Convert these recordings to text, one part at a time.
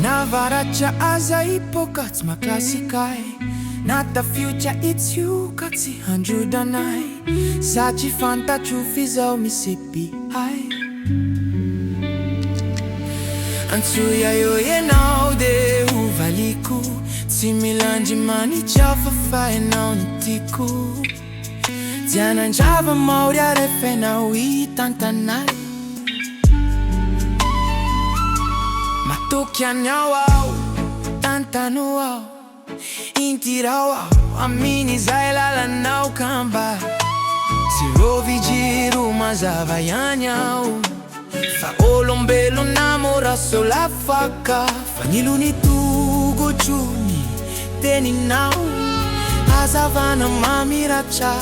Navaracha aza ipoka tsy maklasika Not the future, it's you ka tsy handrodanay Satria fantatro fizao misipy ay Antsoya eo ianao de hovaliko Tsy milandry manitra fa fa ianao no tiako Dianandrava maory arefenao hitantanay Matoky anao ao, tantano ao Intirao ao, amin'ny izay lalanao kamba Tsy rovijiro mazava ihany ao Fa olombelona mora solafaka Fa nilony togotrony teninao Hazavana mamiratra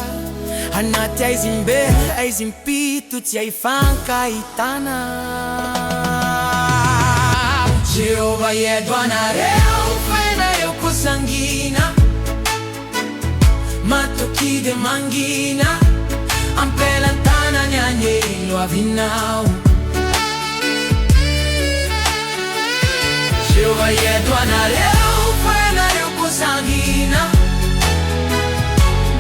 Anaty aizimbe, aizimpito tsy aifankahitana Jehova edo anareo fainareo kosangina Matoky de mangina Ampelantanany anyelo avinao Jehova edo anareo fainareo kosangina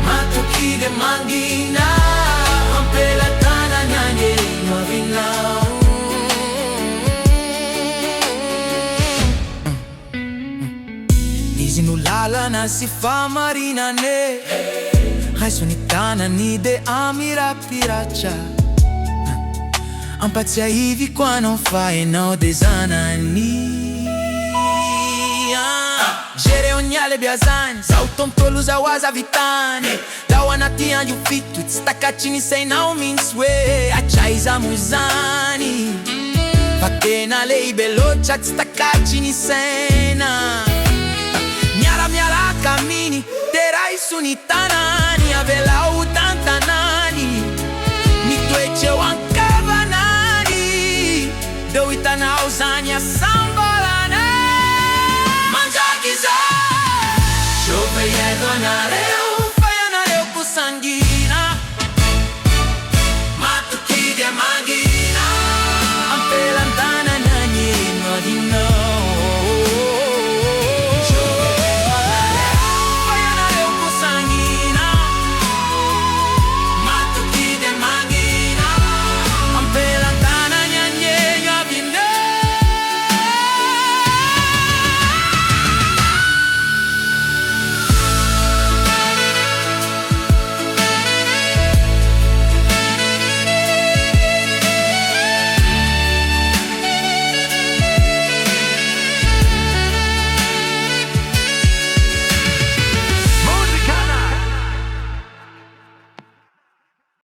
Matoky de mangina Ampelantanany anyelo avinao Izy no lalana sy famarinane Raiso ny tanany de amirapiratra Ampatsiahiviko anao fa enao de zanany Jereo ny alebiazany Zao tontolo zao aza vitany Tao anaty andro fito Tsy takatry ny sainao mintsy hoe Atraiza mo zany Fa tena lehibe loatra Tsy takatry ny saina Miaraka aminy Teraiso ny tanany Avelao tantanany Mitoetreo anka